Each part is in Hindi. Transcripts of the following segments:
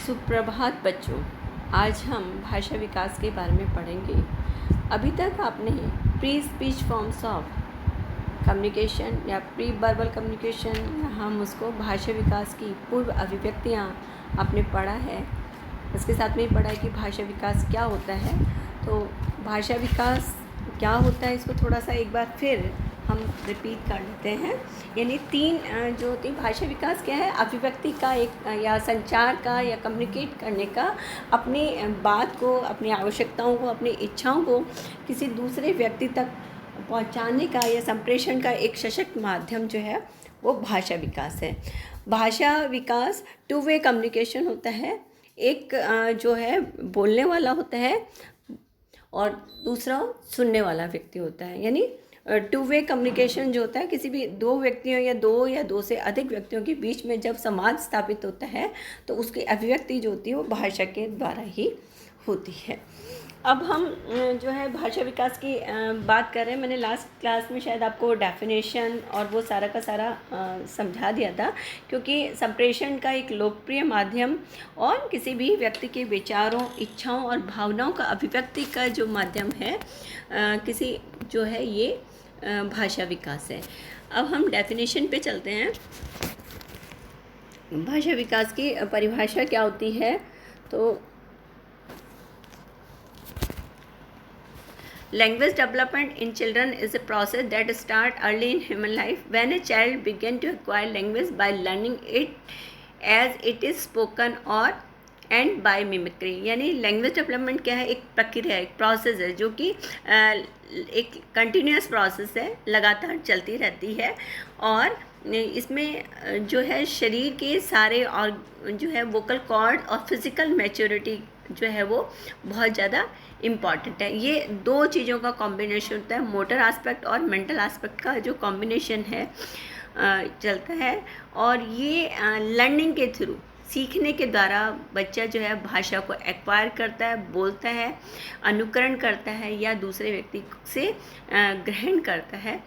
सुप्रभात बच्चों। आज हम भाषा विकास के बारे में पढ़ेंगे। अभी तक आपने pre speech forms of communication या प्री वर्बल कम्युनिकेशन, हम उसको भाषा विकास की पूर्व अभिव्यक्तियाँ आपने पढ़ा है। इसके साथ में ही पढ़ा है कि भाषा विकास क्या होता है। तो भाषा विकास क्या होता है, इसको थोड़ा सा एक बार फिर हम रिपीट कर लेते हैं। यानी तीन जो होती भाषा विकास क्या है, अभिव्यक्ति का एक या संचार का या कम्युनिकेट करने का, अपनी बात को, अपनी आवश्यकताओं को, अपनी इच्छाओं को किसी दूसरे व्यक्ति तक पहुंचाने का या संप्रेषण का एक सशक्त माध्यम जो है वो भाषा विकास है। भाषा विकास टू वे कम्युनिकेशन होता है। एक जो है बोलने वाला होता है और दूसरा सुनने वाला व्यक्ति होता है। यानी टू वे कम्युनिकेशन जो होता है, किसी भी दो व्यक्तियों या दो से अधिक व्यक्तियों के बीच में जब संवाद स्थापित होता है तो उसकी अभिव्यक्ति जो होती है वो भाषा के द्वारा ही होती है। अब हम जो है भाषा विकास की बात कर रहे हैं। मैंने लास्ट क्लास में शायद आपको डेफिनेशन और वो सारा का सारा समझा दिया था, क्योंकि संप्रेषण का एक लोकप्रिय माध्यम और किसी भी व्यक्ति के विचारों, इच्छाओं और भावनाओं का अभिव्यक्ति का जो माध्यम है किसी जो है ये भाषा विकास है। अब हम डेफिनेशन पे चलते हैं। भाषा विकास की परिभाषा क्या होती है, तो language development in children is a process that starts early in human life when a child begins to acquire language by learning it as it is spoken or and by mimicry. यानी लैंग्वेज डेवलपमेंट क्या है, एक प्रक्रिया है, एक प्रोसेस है जो कि एक कंटिन्यूस प्रोसेस है, लगातार चलती रहती है। और इसमें जो है शरीर के सारे और जो है वोकल कॉर्ड और फिज़िकल मैच्योरिटी जो है वो बहुत ज़्यादा इम्पॉर्टेंट है। ये दो चीज़ों का कॉम्बिनेशन होता है, मोटर एस्पेक्ट और मेंटल एस्पेक्ट का जो कॉम्बिनेशन है चलता है। और ये लर्निंग के थ्रू, सीखने के द्वारा बच्चा जो है भाषा को एक्वायर करता है, बोलता है, अनुकरण करता है या दूसरे व्यक्ति से ग्रहण करता है।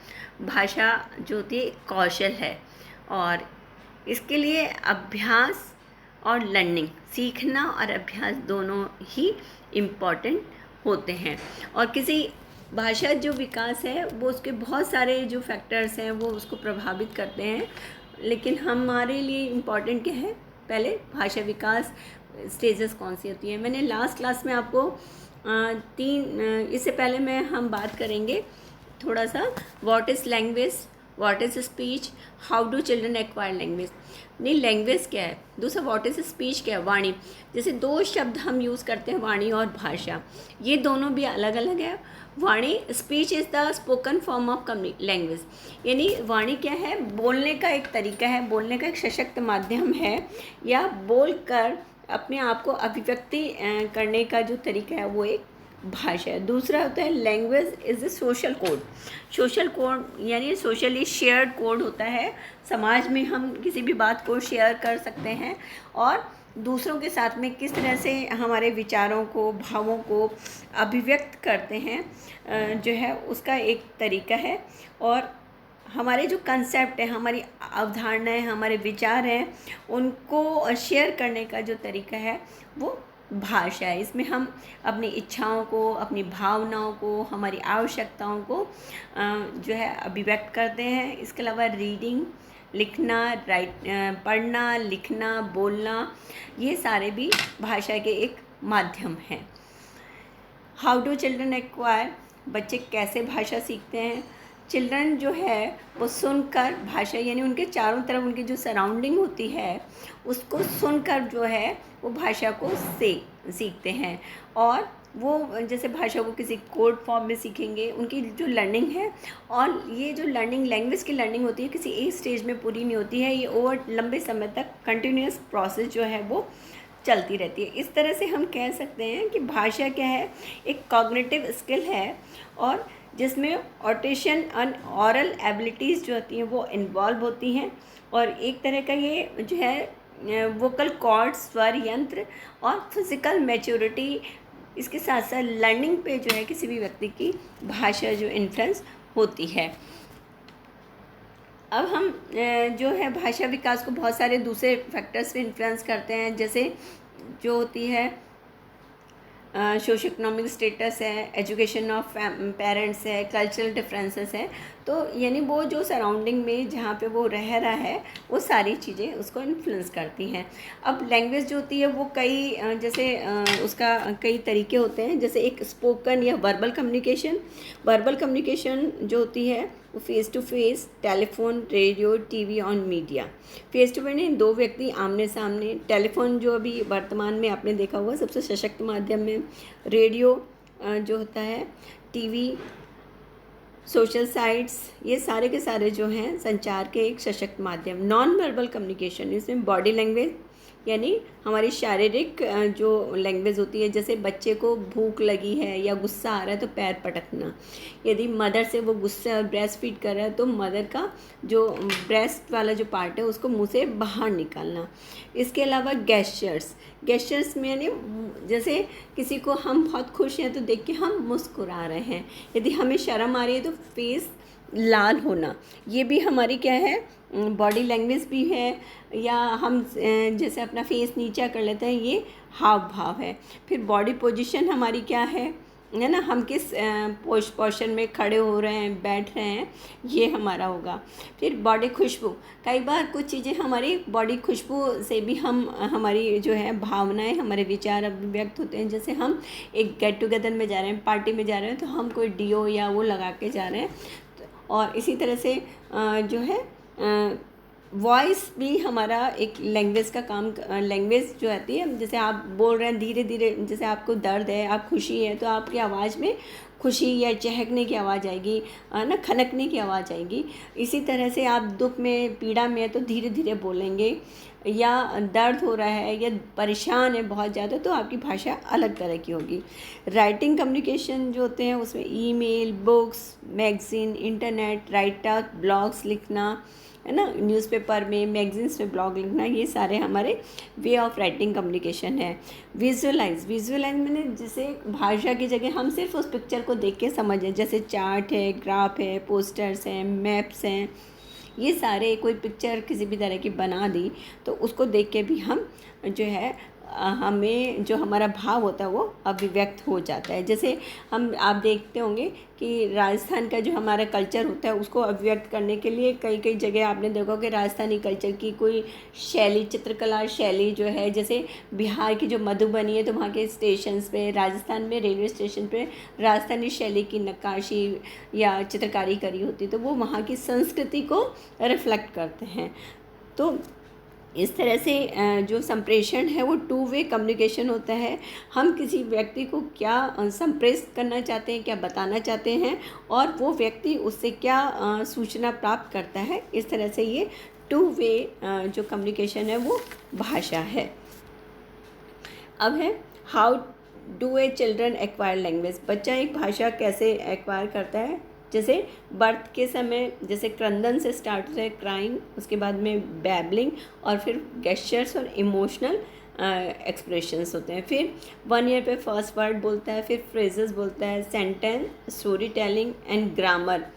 भाषा जो होती है कौशल है और इसके लिए अभ्यास और लर्निंग, सीखना और अभ्यास दोनों ही इम्पॉर्टेंट होते हैं। और किसी भाषा जो विकास है वो उसके बहुत सारे जो फैक्टर्स हैं वो उसको प्रभावित करते हैं, लेकिन हमारे लिए इम्पॉर्टेंट क्या है, पहले भाषा विकास स्टेजेस कौन सी होती है। मैंने लास्ट क्लास में आपको इससे पहले मैं हम बात करेंगे थोड़ा सा what is language, what is speech, how do children acquire language. नहीं, लैंग्वेज क्या है, दूसरा व्हाट इज़ स्पीच क्या है, वाणी। जैसे दो शब्द हम यूज़ करते हैं, वाणी और भाषा, ये दोनों भी अलग अलग है। वाणी, speech is the spoken form of language. यानी वाणी क्या है, बोलने का एक तरीका है, बोलने का एक सशक्त माध्यम है, या बोलकर अपने आप को अभिव्यक्ति करने का जो तरीका है वो एक भाषा है। दूसरा होता है language is a social code. Social code यानी सोशली शेयर्ड कोड होता है। समाज में हम किसी भी बात को शेयर कर सकते हैं और दूसरों के साथ में किस तरह से हमारे विचारों को, भावों को अभिव्यक्त करते हैं जो है उसका एक तरीका है। और हमारे जो कंसेप्ट है, हमारी अवधारणाएं, हमारे विचार हैं, उनको शेयर करने का जो तरीका है वो भाषा है। इसमें हम अपनी इच्छाओं को, अपनी भावनाओं को, हमारी आवश्यकताओं को जो है अभिव्यक्त करते हैं। इसके अलावा रीडिंग, लिखना, पढ़ना, लिखना, बोलना, ये सारे भी भाषा के एक माध्यम हैं। हाउ डू चिल्ड्रन एक्वायर, बच्चे कैसे भाषा सीखते हैं। चिल्ड्रन जो है वो सुनकर भाषा, यानी उनके चारों तरफ उनकी जो सराउंडिंग होती है उसको सुनकर जो है वो भाषा को सीखते हैं। और वो जैसे भाषा को किसी कोड फॉर्म में सीखेंगे, उनकी जो लर्निंग है, और ये जो लर्निंग, लैंग्वेज की लर्निंग होती है, किसी एक स्टेज में पूरी नहीं होती है, ये ओवर लंबे समय तक कंटिन्यूस प्रोसेस जो है वो चलती रहती है। इस तरह से हम कह सकते हैं कि भाषा क्या है, एक कॉग्निटिव स्किल है और जिसमें ऑडिशन और ऑरल एबिलिटीज़ जो होती हैं वो इन्वॉल्व होती हैं। और एक तरह का ये जो है वोकल कॉर्ड, स्वर यंत्र और फिज़िकल मैच्योरिटी, इसके साथ साथ लर्निंग पे जो है किसी भी व्यक्ति की भाषा जो इन्फ्लुएंस होती है। अब हम जो है भाषा विकास को बहुत सारे दूसरे फैक्टर्स पे इन्फ्लुएंस करते हैं, जैसे जो होती है सोशो इकोनॉमिक स्टेटस है, एजुकेशन ऑफ पेरेंट्स है, कल्चरल डिफरेंसेस है। तो यानी वो जो सराउंडिंग में जहाँ पे वो रह रहा है वो सारी चीज़ें उसको इन्फ्लुएंस करती हैं। अब लैंग्वेज जो होती है वो कई जैसे उसका कई तरीके होते हैं, जैसे एक स्पोकन या वर्बल कम्युनिकेशन। वर्बल कम्युनिकेशन जो होती है वो face to face, telephone, radio, TV और मीडिया। फेस टू फेस नहीं, दो व्यक्ति आमने सामने। टेलीफोन जो अभी वर्तमान में आपने देखा हुआ सबसे सशक्त माध्यम में। रेडियो जो होता है, टीवी, सोशल साइट्स, ये सारे के सारे जो हैं संचार के एक सशक्त माध्यम। नॉन वर्बल कम्युनिकेशन, इसमें बॉडी लैंग्वेज यानी हमारी शारीरिक जो लैंग्वेज होती है, जैसे बच्चे को भूख लगी है या गुस्सा आ रहा है तो पैर पटकना। यदि मदर से वो गुस्सा ब्रेस्ट फीड कर रहा है तो मदर का जो ब्रेस्ट वाला जो पार्ट है उसको मुंह से बाहर निकालना। इसके अलावा गेस्चर्स में यानी जैसे किसी को हम बहुत खुश हैं तो देख के हम मुस्कुरा रहे हैं। यदि हमें शर्म आ रही है तो फेस लाल होना, ये भी हमारी क्या है, बॉडी लैंग्वेज भी है। या हम जैसे अपना फेस नीचा कर लेते हैं, ये हाव भाव है। फिर बॉडी पोजीशन हमारी क्या है ना, हम किस पोस्चर में खड़े हो रहे हैं, बैठ रहे हैं, ये हमारा होगा। फिर बॉडी खुशबू, कई बार कुछ चीज़ें हमारी बॉडी खुशबू से भी हम हमारी जो है भावनाएं, हमारे विचार अभिव्यक्त होते हैं। जैसे हम एक गेट टुगेदर में जा रहे हैं, पार्टी में जा रहे हैं, तो हम कोई डीओ या वो लगा के जा रहे हैं। और इसी तरह से जो है वॉइस भी हमारा एक लैंग्वेज का काम, लैंग्वेज जो आती है, जैसे आप बोल रहे हैं धीरे धीरे, जैसे आपको दर्द है, आप खुशी है, तो आपकी आवाज़ में खुशी या चहकने की आवाज़ आएगी ना, खनकने की आवाज़ आएगी। इसी तरह से आप दुख में, पीड़ा में है तो धीरे धीरे बोलेंगे। या दर्द हो रहा है या परेशान है बहुत ज़्यादा तो आपकी भाषा अलग तरह की होगी। राइटिंग कम्युनिकेशन जो होते हैं उसमें email, books, magazine, internet, writer, blogs लिखना, है ना, न्यूज़पेपर में, मैगजीन्स में ब्लॉग लिखना, ये सारे हमारे वे ऑफ राइटिंग कम्युनिकेशन है। विजुअलाइज मैंने जैसे भाषा की जगह हम सिर्फ उस पिक्चर को देख के समझें, जैसे चार्ट है, ग्राफ है, पोस्टर्स हैं, मैप्स हैं, ये सारे कोई पिक्चर किसी भी तरह की बना दी तो उसको देख के भी हम जो है हमें जो हमारा भाव होता है वो अभिव्यक्त हो जाता है। जैसे आप देखते होंगे कि राजस्थान का जो हमारा कल्चर होता है उसको अभिव्यक्त करने के लिए कई कई जगह आपने देखा कि राजस्थानी कल्चर की कोई शैली, चित्रकला शैली जो है, जैसे बिहार की जो मधुबनी है तो वहाँ के स्टेशंस पे, राजस्थान में रेलवे स्टेशन पे राजस्थानी शैली की नक्काशी या चित्रकारी करी होती, तो वो वहाँ की संस्कृति को रिफ्लेक्ट करते हैं। तो इस तरह से जो संप्रेषण है वो टू वे कम्युनिकेशन होता है। हम किसी व्यक्ति को क्या संप्रेषित करना चाहते हैं, क्या बताना चाहते हैं, और वो व्यक्ति उससे क्या सूचना प्राप्त करता है, इस तरह से ये टू वे जो कम्युनिकेशन है वो भाषा है। अब है how do a children acquire language, बच्चा एक भाषा कैसे एक्वायर करता है। जैसे बर्थ के समय जैसे क्रंदन से स्टार्ट होता है, क्राइंग, उसके बाद में बैबलिंग, और फिर गेस्चर्स और इमोशनल एक्सप्रेशंस होते हैं। फिर 1 ईयर पे फर्स्ट वर्ड बोलता है, फिर फ्रेजेस बोलता है, sentence, story telling and grammar.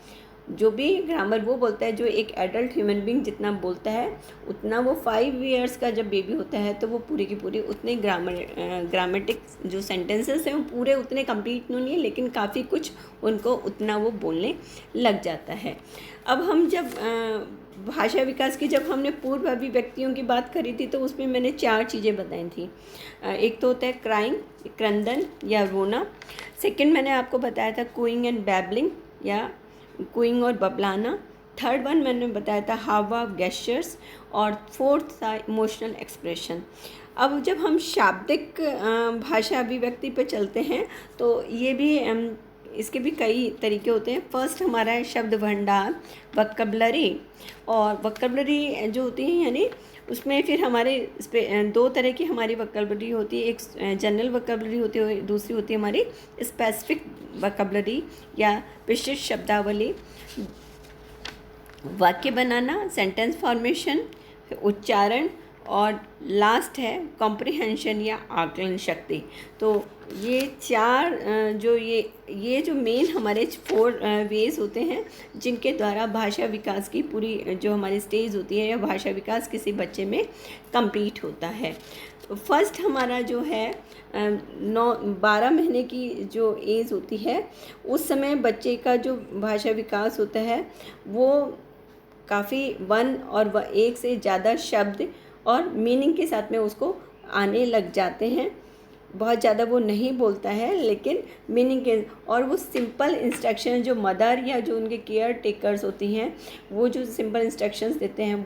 जो भी ग्रामर वो बोलता है, जो एक एडल्ट ह्यूमन बीइंग जितना बोलता है उतना वो 5 ईयर्स का जब बेबी होता है तो वो पूरी की पूरी उतने ग्रामेटिक जो सेंटेंसेस हैं वो पूरे उतने कंप्लीट नहीं है, लेकिन काफ़ी कुछ उनको उतना वो बोलने लग जाता है। अब हम जब भाषा विकास की जब हमने पूर्व अभिव्यक्तियों की बात करी थी तो उसमें मैंने 4 चीज़ें बताई थी। एक तो होता है क्राइंग, क्रंदन या रोना। सेकंड मैंने आपको बताया था कूइंग एंड बैबलिंग या कूइंग और बबलाना। थर्ड वन मैंने बताया था हाव भाव, गेस्चर्स, और फोर्थ था इमोशनल एक्सप्रेशन। अब जब हम शाब्दिक भाषा अभिव्यक्ति पे चलते हैं तो ये भी इसके भी कई तरीके होते हैं। फर्स्ट हमारा है शब्द भंडार, वोकैबुलरी। और वोकैबुलरी जो होती है यानी उसमें फिर हमारे 2 तरह की हमारी वोकैबुलरी होती है। एक जनरल वोकैबुलरी होती है, दूसरी होती है हमारी स्पेसिफिक वोकैबुलरी या विशिष्ट शब्दावली। वाक्य बनाना, सेंटेंस फॉर्मेशन, उच्चारण, और लास्ट है कॉम्प्रिहेंशन या आकलन शक्ति। तो ये 4 जो ये जो मेन हमारे 4 वेज होते हैं जिनके द्वारा भाषा विकास की पूरी जो हमारी स्टेज होती है या भाषा विकास किसी बच्चे में कंप्लीट होता है। फर्स्ट हमारा जो है 12 महीने की जो एज होती है उस समय बच्चे का जो भाषा विकास होता है वो काफ़ी वन और एक से ज़्यादा शब्द और मीनिंग के साथ में उसको आने लग जाते हैं। बहुत ज़्यादा वो नहीं बोलता है लेकिन मीनिंग के, और वो सिंपल इंस्ट्रक्शन जो मदर या जो उनके केयर टेकर्स होती हैं वो जो सिंपल इंस्ट्रक्शंस देते हैं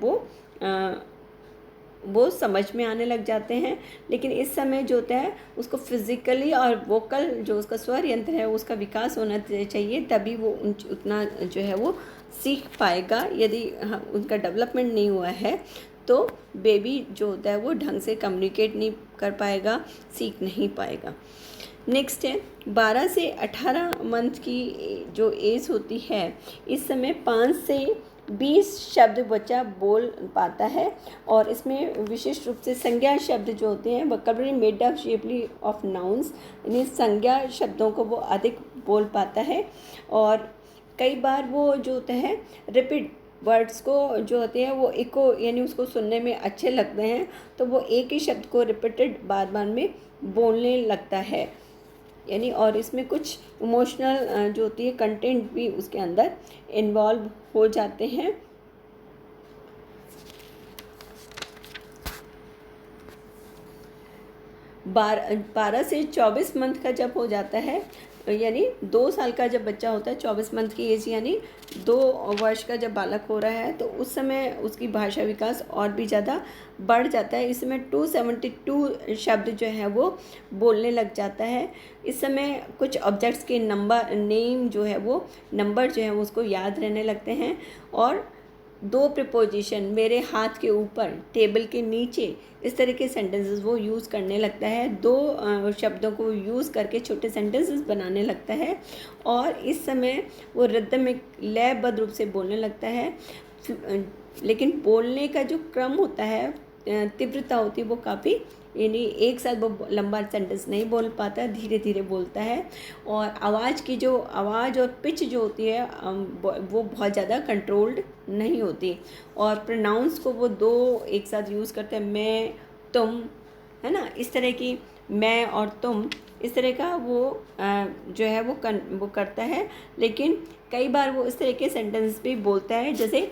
वो समझ में आने लग जाते हैं। लेकिन इस समय जो होता है उसको फिज़िकली और वोकल जो उसका स्वर यंत्र है उसका विकास होना चाहिए, तभी वो उतना जो है वो सीख पाएगा। यदि उनका डेवलपमेंट नहीं हुआ है तो बेबी जो होता है वो ढंग से कम्युनिकेट नहीं कर पाएगा, सीख नहीं पाएगा। नेक्स्ट है 12 से 18 मंथ की जो एज होती है इस समय 5 से 20 शब्द बच्चा बोल पाता है, और इसमें विशेष रूप से संज्ञा शब्द जो होते हैं vocabulary made up chiefly of nouns, यानी संज्ञा शब्दों को वो अधिक बोल पाता है। और कई बार वो जो होता है रिपीट वर्ड्स को जो होते हैं वो इको, यानी उसको सुनने में अच्छे लगते हैं तो वो एक ही शब्द को रिपीटेड बार बार में बोलने लगता है, यानी और इसमें कुछ इमोशनल जो होती है कंटेंट भी उसके अंदर इन्वॉल्व हो जाते हैं। 12 से 24 मंथ का जब हो जाता है, यानी 2 साल का जब बच्चा होता है, 24 मंथ की एज यानी 2 वर्ष का जब बालक हो रहा है, तो उस समय उसकी भाषा विकास और भी ज़्यादा बढ़ जाता है। इस समय 272 शब्द जो है वो बोलने लग जाता है। इस समय कुछ ऑब्जेक्ट्स के नंबर नेम जो है वो नंबर जो है वो उसको याद रहने लगते हैं, और 2 प्रिपोजिशन मेरे हाथ के ऊपर, टेबल के नीचे, इस तरह के सेंटेंसेस वो यूज़ करने लगता है। 2 शब्दों को यूज़ करके छोटे सेंटेंसेस बनाने लगता है, और इस समय वो रिदमिक लयबद्ध रूप से बोलने लगता है। लेकिन बोलने का जो क्रम होता है, तीव्रता होती है, वो काफ़ी, यानी एक साथ वो लंबा सेंटेंस नहीं बोल पाता, धीरे धीरे बोलता है। और आवाज़ की जो आवाज़ और पिच जो होती है वो बहुत ज़्यादा कंट्रोल्ड नहीं होती, और प्रोनाउंस को वो 2 एक साथ यूज़ करते हैं, मैं तुम, है ना, इस तरह की मैं और तुम, इस तरह का वो जो है वो करता है। लेकिन कई बार वो इस तरह के सेंटेंस भी बोलता है, जैसे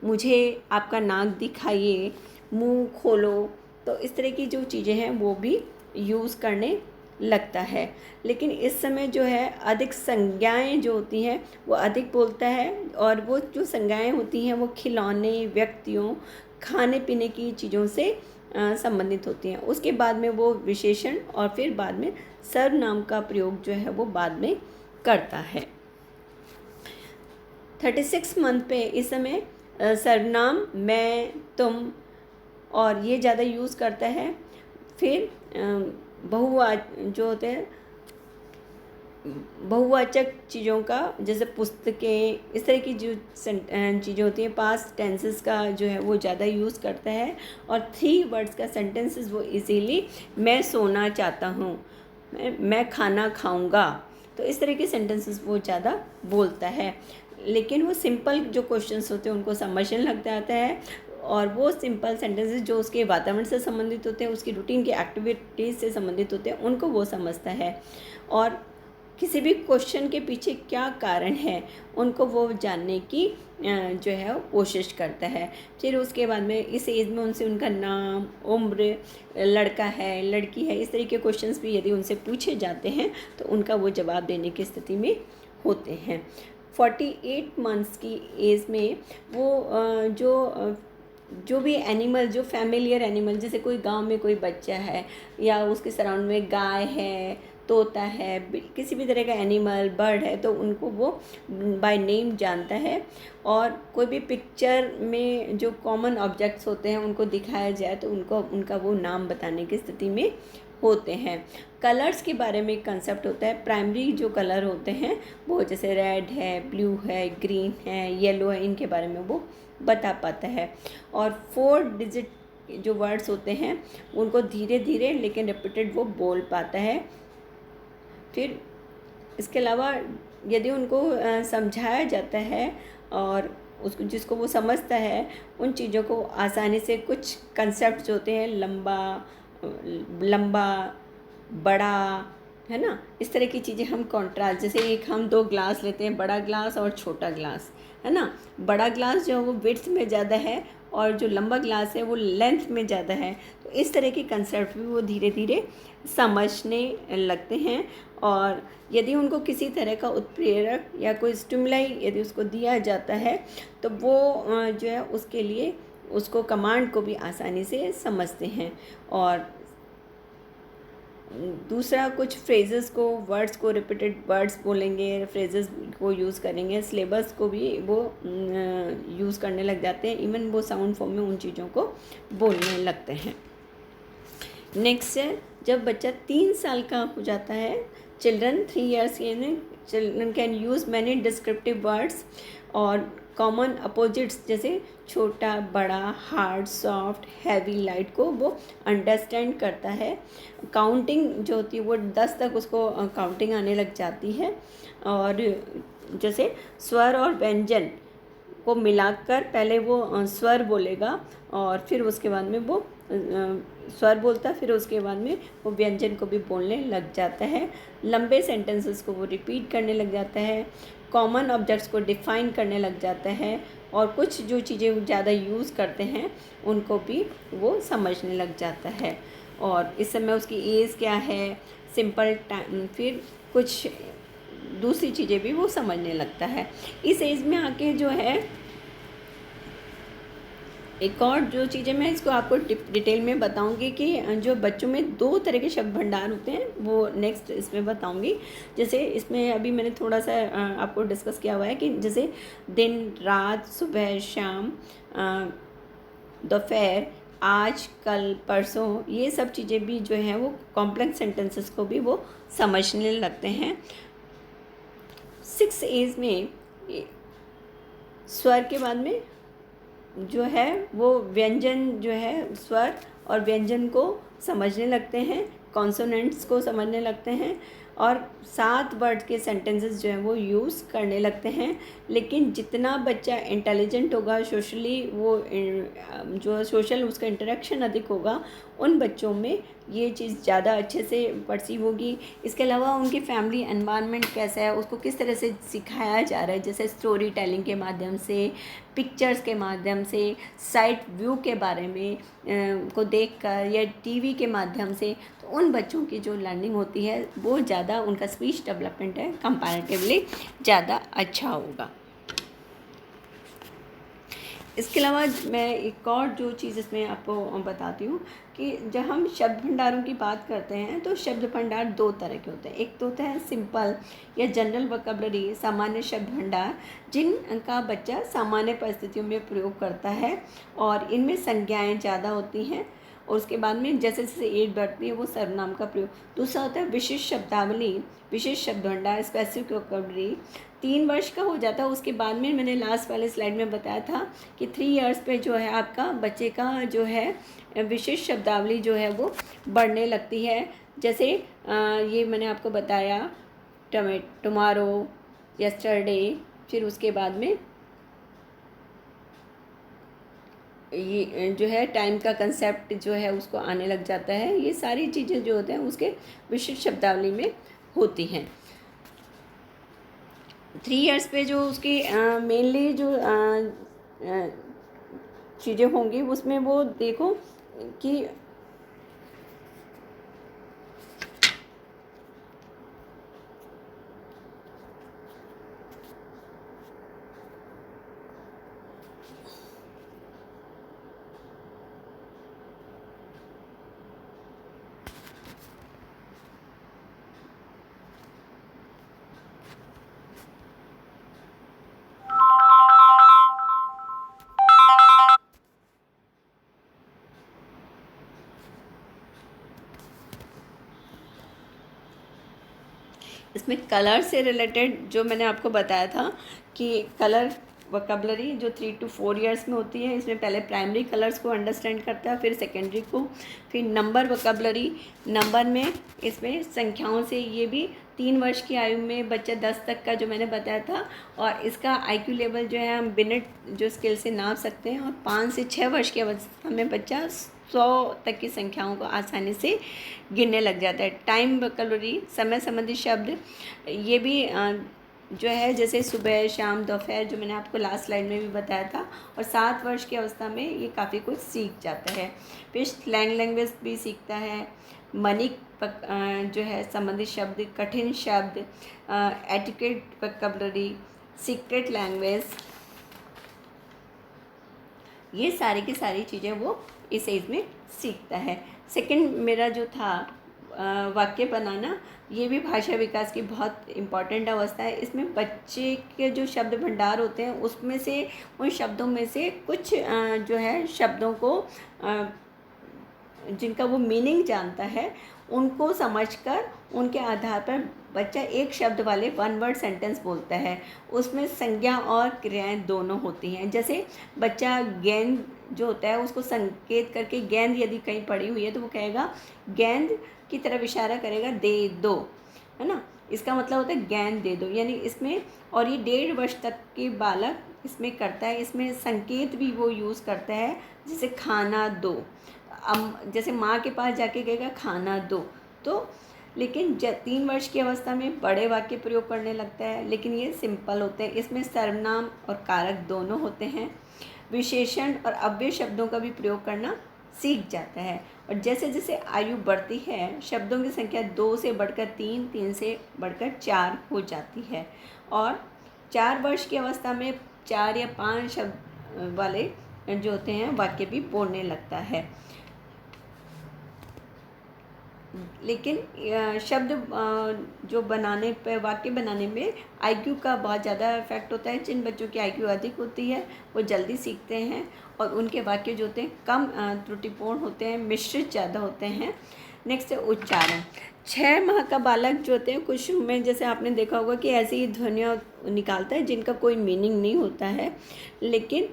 मुझे आपका नाक दिखाइए, मुंह खोलो, तो इस तरह की जो चीज़ें हैं वो भी यूज़ करने लगता है। लेकिन इस समय जो है अधिक संज्ञाएं जो होती हैं वो अधिक बोलता है, और वो जो संज्ञाएं होती हैं वो खिलौने, व्यक्तियों, खाने पीने की चीज़ों से संबंधित होती हैं। उसके बाद में वो विशेषण और फिर बाद में सर्वनाम का प्रयोग जो है वो बाद में करता है। 36 मंथ पे इस समय सर्वनाम मैं, तुम और ये ज़्यादा यूज़ करता है। फिर जो होते हैं बहुवाचक चीज़ों का, जैसे पुस्तकें, इस तरह की जो चीज़ें होती हैं, पास्ट टेंसेस का जो है वो ज़्यादा यूज़ करता है। और 3 वर्ड्स का सेंटेंसेस वो इजीली, मैं सोना चाहता हूँ, मैं खाना खाऊंगा, तो इस तरह के सेंटेंसेस वो ज़्यादा बोलता है। लेकिन वो सिंपल जो क्वेश्चंस होते हैं उनको समझने लग जाता है, और वो सिंपल सेंटेंसेस जो उसके वातावरण से संबंधित होते हैं, उसकी रूटीन की एक्टिविटीज़ से संबंधित होते हैं, उनको वो समझता है। और किसी भी क्वेश्चन के पीछे क्या कारण है उनको वो जानने की जो है कोशिश करता है। फिर उसके बाद में इस एज में उनसे उनका नाम, उम्र, लड़का है, लड़की है, इस तरह के क्वेश्चंस भी यदि उनसे पूछे जाते हैं तो उनका वो जवाब देने की स्थिति में होते हैं। 48 मंथ्स की एज में वो जो भी एनिमल, जो फैमिलियर एनिमल, जैसे कोई गांव में कोई बच्चा है या उसके सराउंड में गाय है, तोता है, किसी भी तरह का एनिमल, बर्ड है, तो उनको वो बाय नेम जानता है। और कोई भी पिक्चर में जो कॉमन ऑब्जेक्ट्स होते हैं उनको दिखाया जाए तो उनका वो नाम बताने की स्थिति में होते हैं। कलर्स के बारे में एक कंसेप्ट होता है। प्राइमरी जो कलर होते हैं वो जैसे रेड है, ब्लू है, ग्रीन है, येलो है, इनके बारे में वो बता पाता है। और 4 डिजिट जो वर्ड्स होते हैं उनको धीरे धीरे लेकिन रिपीटेड वो बोल पाता है। फिर इसके अलावा यदि उनको समझाया जाता है और उसको जिसको वो समझता है, उन चीज़ों को आसानी से, कुछ कंसेप्ट होते हैं लंबा लंबा, बड़ा, है ना, इस तरह की चीज़ें हम कॉन्ट्रास्ट, जैसे एक हम दो ग्लास लेते हैं, बड़ा ग्लास और छोटा ग्लास, है ना। बड़ा ग्लास जो है वो विड्थ में ज़्यादा है और जो लंबा ग्लास है वो लेंथ में ज़्यादा है। तो इस तरह के कंसेप्ट भी वो धीरे धीरे समझने लगते हैं। और यदि उनको किसी तरह का उत्प्रेरक या कोई स्टिमुलाई यदि उसको दिया जाता है तो वो जो है उसके लिए उसको कमांड को भी आसानी से समझते हैं। और दूसरा, कुछ फ्रेजेस को, वर्ड्स को, रिपीटेड वर्ड्स बोलेंगे, फ्रेजेस को यूज़ करेंगे, सिलेबस को भी वो यूज़ करने लग जाते हैं। इवन वो साउंड फॉर्म में उन चीज़ों को बोलने लगते हैं। नेक्स्ट है, जब बच्चा 3 साल का हो जाता है, चिल्ड्रन 3 ईयर्स के children can use many descriptive words और कॉमन अपोजिट्स जैसे छोटा, बड़ा, हार्ड, सॉफ्ट, हैवी, लाइट को वो अंडरस्टैंड करता है। काउंटिंग जो होती है वो 10 तक उसको काउंटिंग आने लग जाती है। और जैसे स्वर और व्यंजन को मिलाकर पहले वो स्वर बोलेगा और फिर उसके बाद में वो स्वर बोलता है, फिर उसके बाद में वो व्यंजन को भी बोलने लग जाता है। लंबे सेंटेंसेस को वो रिपीट करने लग जाता है। कॉमन ऑब्जेक्ट्स को डिफ़ाइन करने लग जाता है और कुछ जो चीज़ें ज़्यादा यूज़ करते हैं उनको भी वो समझने लग जाता है। और इस समय उसकी एज क्या है, सिंपल टाइम, फिर कुछ दूसरी चीज़ें भी वो समझने लगता है। इस एज में आके जो है एक और जो चीज़ें मैं इसको आपको डिटेल में बताऊंगी कि जो बच्चों में 2 तरह के शब्द भंडार होते हैं वो नेक्स्ट इसमें बताऊंगी। जैसे इसमें अभी मैंने थोड़ा सा आपको डिस्कस किया हुआ है कि जैसे दिन, रात, सुबह, शाम, दोपहर, आज, कल, परसों, ये सब चीज़ें भी जो हैं वो कॉम्प्लेक्स सेंटेंसेस को भी वो समझने लगते हैं। 6 एज में स्वर के बाद में जो है वो व्यंजन जो है, स्वर और व्यंजन को समझने लगते हैं, कॉन्सोनेंट्स को समझने लगते हैं और 7 वर्ड के सेंटेंसेस जो हैं वो यूज़ करने लगते हैं। लेकिन जितना बच्चा इंटेलिजेंट होगा, सोशली वो जो सोशल उसका इंटरेक्शन अधिक होगा, उन बच्चों में ये चीज़ ज़्यादा अच्छे से परसीव होगी। इसके अलावा उनकी फैमिली एनवायरनमेंट कैसा है, उसको किस तरह से सिखाया जा रहा है, जैसे स्टोरी टेलिंग के माध्यम से, पिक्चर्स के माध्यम से, साइट व्यू के बारे में को देखकर या टीवी के माध्यम से, तो उन बच्चों की जो लर्निंग होती है वो ज़्यादा, उनका स्पीच डेवलपमेंट है कंपैरेटिवली ज़्यादा अच्छा होगा। इसके अलावा मैं एक और जो चीज़ इसमें आपको बताती हूँ कि जब हम शब्द भंडारों की बात करते हैं तो शब्द भंडार 2 तरह के होते हैं। एक तो होता है सिंपल या जनरल वोकैबुलरी, सामान्य शब्द भंडार, जिनका बच्चा सामान्य परिस्थितियों में प्रयोग करता है और इनमें संज्ञाएँ ज़्यादा होती हैं। और उसके बाद में जैसे जैसे एज बढ़ती है वो सर्वनाम का प्रयोग। दूसरा होता है विशिष्ट शब्दावली, विशिष्ट शब्द भंडार, स्पेसिफिक वोकैबुलरी। 3 वर्ष का हो जाता है उसके बाद में, मैंने लास्ट वाले स्लाइड में बताया था कि 3 इयर्स पे जो है आपका बच्चे का जो है विशिष्ट शब्दावली जो है वो बढ़ने लगती है। जैसे ये मैंने आपको बताया टुमारो, यस्टरडे, फिर उसके बाद में ये जो है टाइम का कंसेप्ट जो है उसको आने लग जाता है। ये सारी चीज़ें जो होते हैं उसके विशिष्ट शब्दावली में होती हैं। 3 इयर्स पे जो उसकी मेनली जो चीज़ें होंगी उसमें वो देखो कि इसमें कलर से रिलेटेड जो मैंने आपको बताया था कि कलर वोकेबलरी जो 3 to 4 ईयर्स में होती है, इसमें पहले प्राइमरी कलर्स को अंडरस्टैंड करता है, फिर सेकेंडरी को, फिर नंबर वोकेबलरी, नंबर में इसमें संख्याओं से, ये भी 3 वर्ष की आयु में बच्चा 10 तक का जो मैंने बताया था, और इसका IQ लेवल जो है हम बिनेट जो स्केल से नाप सकते हैं, और 5 से 6 वर्ष की अवस्था में बच्चा 100 तक की संख्याओं को आसानी से गिनने लग जाता है। टाइम वोकेबलरी, समय संबंधी शब्द, ये भी जो है जैसे सुबह, शाम, दोपहर, जो मैंने आपको लास्ट स्लाइड में भी बताया था, और 7 वर्ष की अवस्था में ये काफ़ी कुछ सीख जाता है। फिर स्लैंग लैंग्वेज भी सीखता है, मनी जो है संबंधित शब्द, कठिन शब्द, एटिकेट वोकेबलरी, सीक्रेट लैंग्वेज, ये सारी की सारी चीज़ें वो इस एज में सीखता है। सेकंड मेरा जो था वाक्य बनाना, ये भी भाषा विकास की बहुत इम्पॉर्टेंट अवस्था है। इसमें बच्चे के जो शब्द भंडार होते हैं, उसमें से, उन शब्दों में से कुछ जो है शब्दों को जिनका वो मीनिंग जानता है, उनको समझकर उनके आधार पर बच्चा एक शब्द वाले 1 वर्ड सेंटेंस बोलता है। उसमें संज्ञा और क्रियाएं दोनों होती हैं। जैसे बच्चा गेंद जो होता है उसको संकेत करके, गेंद यदि कहीं पड़ी हुई है तो वो कहेगा, गेंद की तरफ इशारा करेगा, दे दो, है ना। इसका मतलब होता है गेंद दे दो, यानी इसमें, और ये 1.5 वर्ष तक के बालक इसमें करता है। इसमें संकेत भी वो यूज़ करता है, जैसे खाना दो, जैसे माँ के पास जाके कहेगा खाना दो। तो लेकिन 3 वर्ष की अवस्था में बड़े वाक्य प्रयोग करने लगता है, लेकिन ये सिंपल होते हैं। इसमें सर्वनाम और कारक दोनों होते हैं। विशेषण और अव्यय शब्दों का भी प्रयोग करना सीख जाता है। और जैसे जैसे आयु बढ़ती है, शब्दों की संख्या 2 से बढ़कर 3, 3 से बढ़कर 4 हो जाती है, और 4 वर्ष की अवस्था में 4 या 5 शब्द वाले जो होते हैं वाक्य भी बोलने लगता है। लेकिन शब्द जो बनाने पे, वाक्य बनाने में IQ का बहुत ज़्यादा इफेक्ट होता है। जिन बच्चों की IQ अधिक होती है वो जल्दी सीखते हैं, और उनके वाक्य जो होते हैं कम त्रुटिपूर्ण होते हैं, मिश्रित ज़्यादा होते हैं। नेक्स्ट है उच्चारण। 6 माह का बालक जो होते हैं, कुछ में जैसे आपने देखा होगा कि ऐसी ही ध्वनियाँ निकालता है जिनका कोई मीनिंग नहीं होता है, लेकिन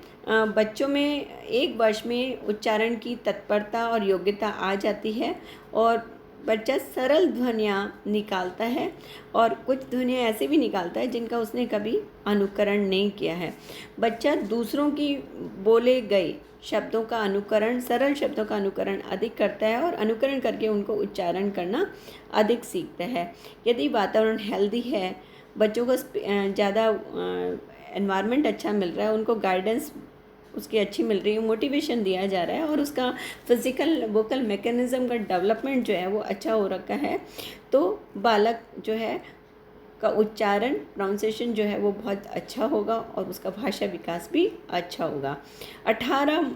बच्चों में 1 वर्ष में उच्चारण की तत्परता और योग्यता आ जाती है, और बच्चा सरल ध्वनियाँ निकालता है, और कुछ ध्वनियाँ ऐसे भी निकालता है जिनका उसने कभी अनुकरण नहीं किया है। बच्चा दूसरों की बोले गए शब्दों का अनुकरण, सरल शब्दों का अनुकरण अधिक करता है, और अनुकरण करके उनको उच्चारण करना अधिक सीखता है। यदि वातावरण हेल्दी है, बच्चों को ज़्यादा एनवायरनमेंट अच्छा मिल रहा है, उनको गाइडेंस उसकी अच्छी मिल रही है, मोटिवेशन दिया जा रहा है, और उसका फिज़िकल वोकल मैकेनिज़्म का डेवलपमेंट जो है वो अच्छा हो रखा है, तो बालक जो है का उच्चारण, प्रोनाउंसिएशन जो है वो बहुत अच्छा होगा, और उसका भाषा विकास भी अच्छा होगा। 18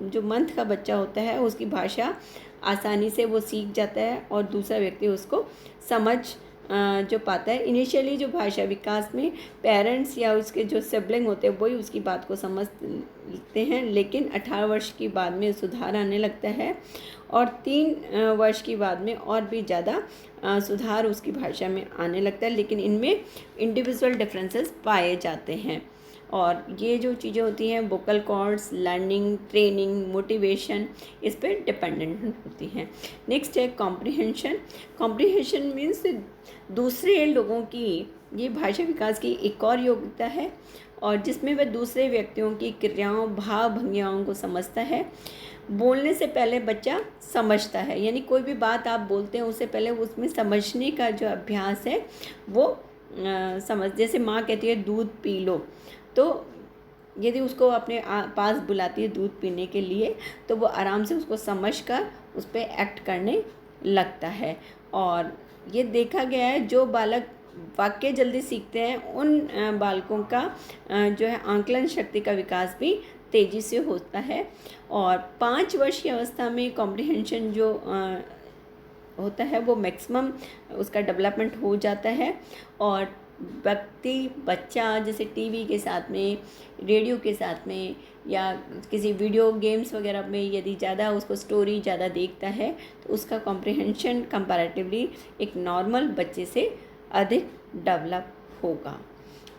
जो मंथ का बच्चा होता है उसकी भाषा आसानी से वो सीख जाता है, और दूसरा व्यक्ति उसको समझ जो पाता है। इनिशियली जो भाषा विकास में पेरेंट्स या उसके जो सिबलिंग होते हैं वही उसकी बात को समझते हैं, लेकिन 18 वर्ष की बाद में सुधार आने लगता है, और 3 वर्ष की बाद में और भी ज़्यादा सुधार उसकी भाषा में आने लगता है, लेकिन इनमें इंडिविजुअल डिफरेंसेस पाए जाते हैं। और ये जो चीज़ें होती हैं, vocal cords, learning, training, motivation, इस पर डिपेंडेंट होती हैं। नेक्स्ट है कॉम्प्रिहेंशन। कॉम्प्रिहेंशन मीन्स दूसरे लोगों की, ये भाषा विकास की एक और योग्यता है, और जिसमें वह दूसरे व्यक्तियों की क्रियाओं, भाव भंगिमाओं को समझता है। बोलने से पहले बच्चा समझता है, यानी कोई भी बात आप बोलते हैं उससे पहले उसमें समझने का जो अभ्यास है वो समझ, जैसे माँ कहती है दूध पी लो, तो यदि उसको अपने पास बुलाती है दूध पीने के लिए, तो वो आराम से उसको समझकर उस पर एक्ट करने लगता है। और ये देखा गया है, जो बालक वाक्य जल्दी सीखते हैं उन बालकों का जो है आंकलन शक्ति का विकास भी तेज़ी से होता है। और 5 वर्ष की अवस्था में कॉम्प्रिहेंशन जो होता है वो मैक्सिमम उसका डेवलपमेंट हो जाता है, और बच्चा जैसे टीवी के साथ में, रेडियो के साथ में, या किसी वीडियो गेम्स वगैरह में यदि ज़्यादा उसको स्टोरी ज़्यादा देखता है, तो उसका कॉम्प्रिहेंशन कंपैरेटिवली एक नॉर्मल बच्चे से अधिक डेवलप होगा।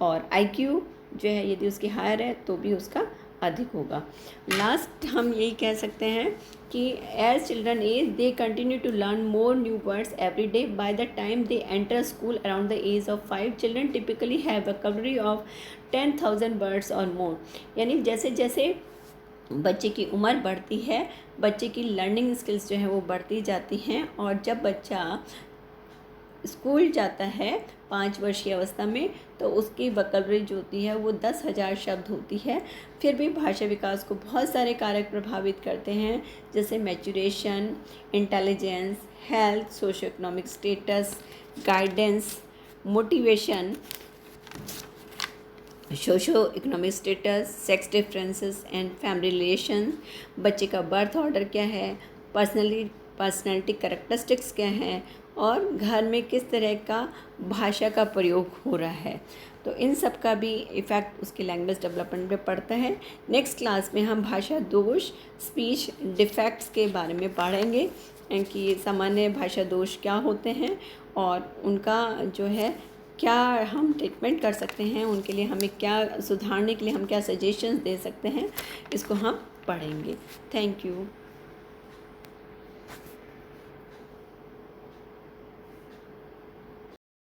और IQ जो है यदि उसकी हायर है तो भी उसका अधिक होगा। लास्ट हम यही कह सकते हैं कि as children as they continue to learn more new words every day. By the time they enter school around the age of 5 children typically have vocabulary of 10,000 words और मोर। यानी जैसे जैसे बच्चे की उम्र बढ़ती है, बच्चे की लर्निंग स्किल्स जो है वो बढ़ती जाती हैं, और जब बच्चा स्कूल जाता है 5 वर्ष की अवस्था में तो उसकी वोकैबुलरी जो होती है वो 10,000 शब्द होती है। फिर भी भाषा विकास को बहुत सारे कारक प्रभावित करते हैं, जैसे maturation, intelligence, health, socio economic status, guidance, motivation, socio economic status, sex differences and family relation, बच्चे का बर्थ ऑर्डर क्या है, पर्सनैलिटी कैरेक्टरिस्टिक्स क्या हैं, और घर में किस तरह का भाषा का प्रयोग हो रहा है। तो इन सब का भी इफ़ेक्ट उसकी लैंग्वेज डेवलपमेंट पे पड़ता है। नेक्स्ट क्लास में हम भाषा दोष, स्पीच डिफेक्ट्स के बारे में पढ़ेंगे कि सामान्य भाषा दोष क्या होते हैं और उनका जो है क्या हम ट्रीटमेंट कर सकते हैं, उनके लिए हमें क्या सुधारने के लिए हम क्या सजेशंस दे सकते हैं, इसको हम पढ़ेंगे। Thank you.